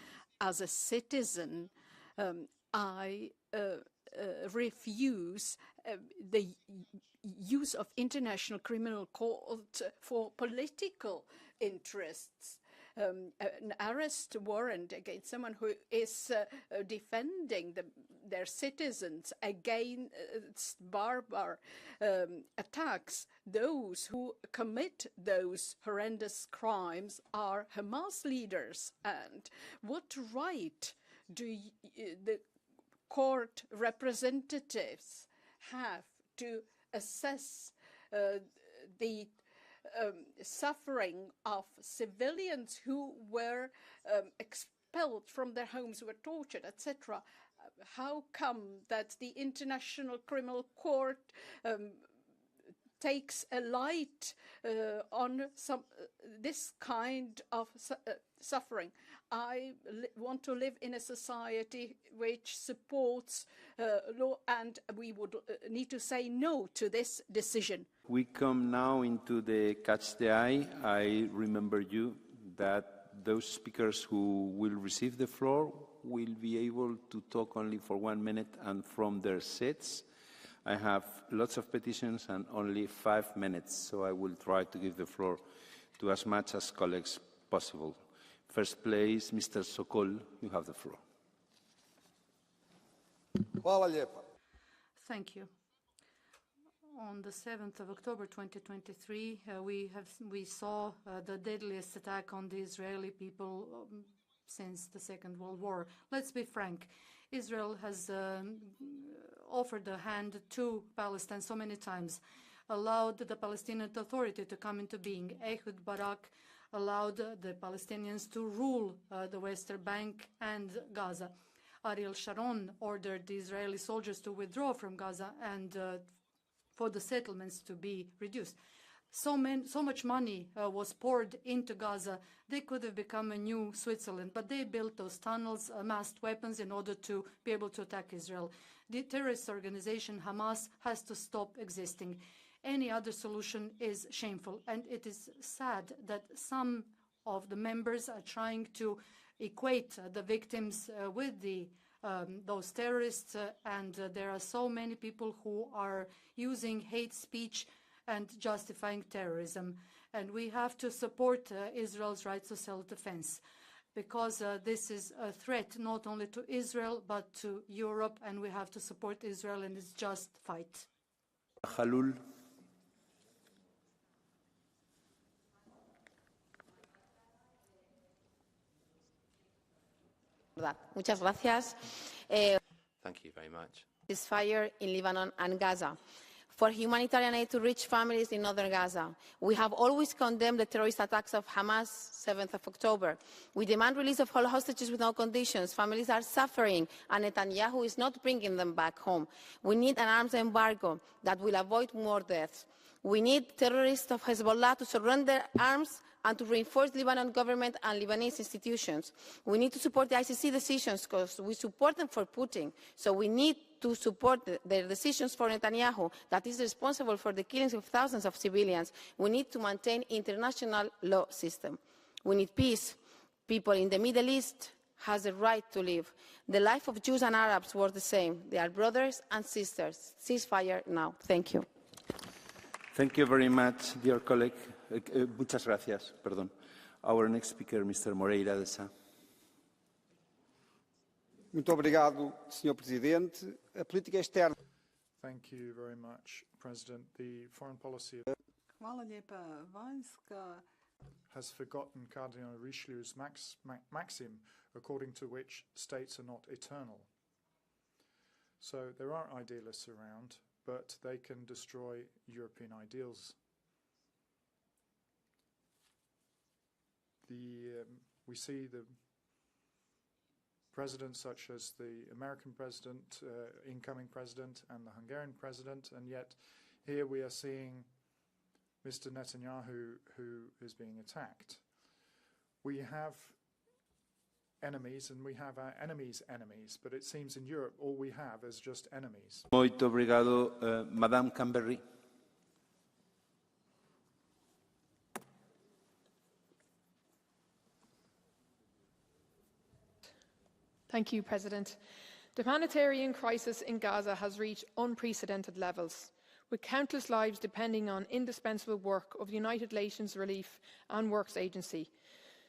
as a citizen, I refuse the use of International Criminal Court for political interests. An arrest warrant against someone who is defending their citizens against barbar attacks. Those who commit those horrendous crimes are Hamas leaders. And what right do the court representatives have to assess the suffering of civilians who were expelled from their homes, who were tortured, etc.? How come that the International Criminal Court takes a light on this kind of suffering? I want to live in a society which supports law, and we would need to say no to this decision. We come now into the Catch the Eye. I remember you that those speakers who will receive the floor will be able to talk only for 1 minute and from their seats. I have lots of petitions and only 5 minutes, so I will try to give the floor to as much as colleagues possible. First place, Mr. Sokol, you have the floor. Thank you. On the 7th of October 2023, we saw the deadliest attack on the Israeli people since the Second World War. Let's be frank. Israel has offered a hand to Palestine so many times, allowed the Palestinian Authority to come into being. Ehud Barak allowed the Palestinians to rule the Western Bank and Gaza. Ariel Sharon ordered the Israeli soldiers to withdraw from Gaza and for the settlements to be reduced. So much money was poured into Gaza, they could have become a new Switzerland, but they built those tunnels, amassed weapons in order to be able to attack Israel. The terrorist organization Hamas has to stop existing. Any other solution is shameful, and it is sad that some of the members are trying to equate the victims with those terrorists, and there are so many people who are using hate speech and justifying terrorism. and we have to support Israel's rights to self-defense, because this is a threat not only to Israel but to Europe, and we have to support Israel in its just fight. Halul. Muchas gracias. Thank you very much. Ceasefire in Lebanon and Gaza. For humanitarian aid to reach families in northern Gaza. We have always condemned the terrorist attacks of Hamas, 7th of October. We demand release of all hostages with no conditions. Families are suffering, and Netanyahu is not bringing them back home. We need an arms embargo that will avoid more deaths. We need terrorists of Hezbollah to surrender arms and to reinforce the Lebanon government and Lebanese institutions. We need to support the ICC decisions because we support them for Putin. So we need to support their decisions for Netanyahu, that is responsible for the killings of thousands of civilians. We need to maintain international law system. We need peace. People in the Middle East has the right to live. The life of Jews and Arabs was the same. They are brothers and sisters. Ceasefire now. Thank you. Thank you very much, dear colleague. Muchas gracias, perdón. Our next speaker, Mr. Moreira de Sá. Muito obrigado, Sr. Presidente. A política externa. Thank you very much, President. The foreign policy has forgotten Cardinal Richelieu's maxim, according to which states are not eternal. So there are idealists around, but they can destroy European ideals. We see the presidents such as the American president, incoming president, and the Hungarian president, and yet here we are seeing Mr. Netanyahu, who is being attacked. We have enemies, and we have our enemies' enemies, but it seems in Europe all we have is just enemies. Muito obrigado, Madame Camberry. Thank you, President. The humanitarian crisis in Gaza has reached unprecedented levels, with countless lives depending on indispensable work of the United Nations Relief and Works Agency.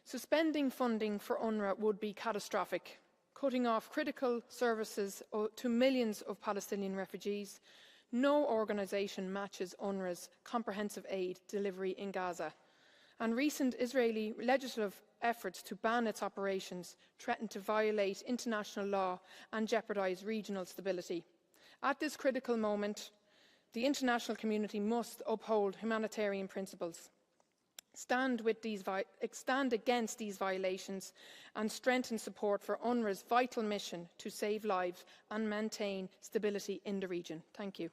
Suspending funding for UNRWA would be catastrophic, cutting off critical services to millions of Palestinian refugees. No organisation matches UNRWA's comprehensive aid delivery in Gaza, and recent Israeli legislative efforts to ban its operations threaten to violate international law and jeopardise regional stability. At this critical moment, the international community must uphold humanitarian principles, stand against these violations, and strengthen support for UNRWA's vital mission to save lives and maintain stability in the region. Thank you.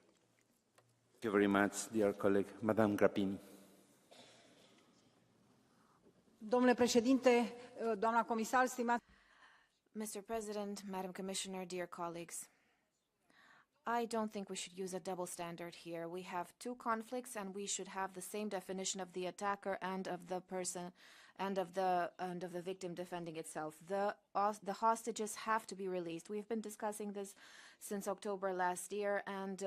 Thank you very much, dear colleague. Madame Grappini. Domnule președinte, doamna comisar, stimați... Mr. President, Madam Commissioner, dear colleagues, I don't think we should use a double standard here. We have two conflicts, and we should have the same definition of the attacker and of the person and of the victim defending itself. The hostages have to be released. We've been discussing this since October last year, and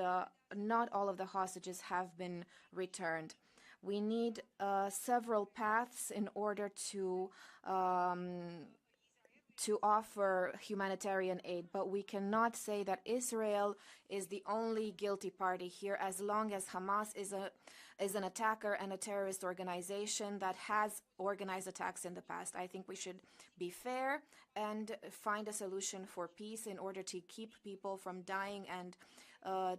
not all of the hostages have been returned. We need several paths in order to offer humanitarian aid, but we cannot say that Israel is the only guilty party here, as long as Hamas is an attacker and a terrorist organization that has organized attacks in the past. I think we should be fair and find a solution for peace in order to keep people from dying and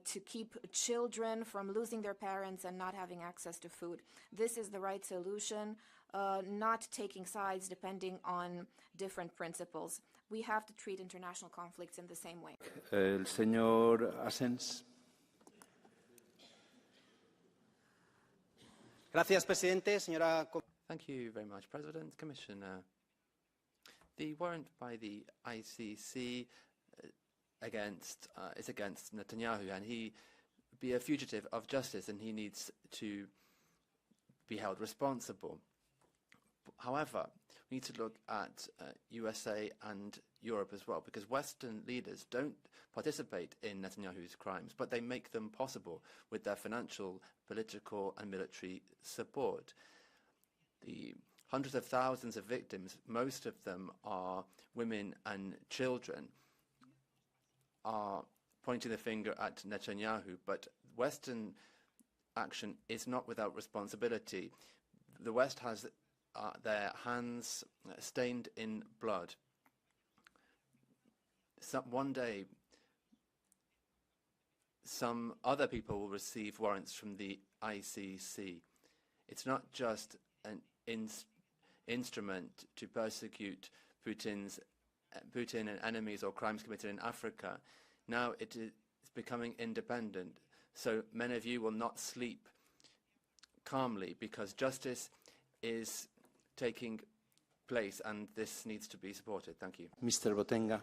to keep children from losing their parents and not having access to food. This is the right solution, not taking sides depending on different principles. We have to treat international conflicts in the same way. El señor Asens. Gracias, presidente. Señora... Thank you very much, President, Commissioner. The warrant by the ICC is against Netanyahu, and he be a fugitive of justice, and he needs to be held responsible. However, we need to look at USA and Europe as well, because Western leaders don't participate in Netanyahu's crimes, but they make them possible with their financial, political and military support. The hundreds of thousands of victims, most of them are women and children, are pointing the finger at Netanyahu, but Western action is not without responsibility. The West has their hands stained in blood. One day, some other people will receive warrants from the ICC. It's not just an instrument to persecute Putin and enemies or crimes committed in Africa. Now it is becoming independent. So many of you will not sleep calmly because justice is taking place and this needs to be supported. Thank you. Mr. Botenga.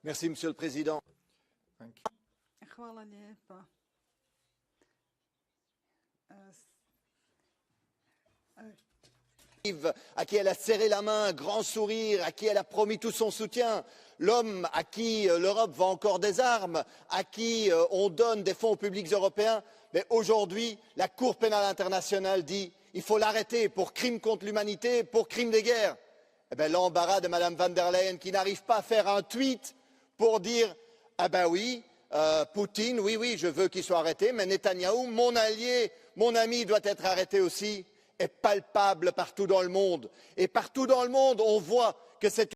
Merci, Monsieur le Président. Hvala lijepa. À qui elle a serré la main, un grand sourire, à qui elle a promis tout son soutien, l'homme à qui l'Europe vend encore des armes, à qui on donne des fonds publics européens, mais aujourd'hui, la Cour pénale internationale dit qu'il faut l'arrêter pour crimes contre l'humanité, pour crimes de guerre. Eh bien, l'embarras de Mme van der Leyen qui n'arrive pas à faire un tweet pour dire « Ah ben oui, Poutine, oui, je veux qu'il soit arrêté, mais Netanyahou, mon allié, mon ami, doit être arrêté aussi », est palpable partout dans le monde. Et partout dans le monde, on voit que c'est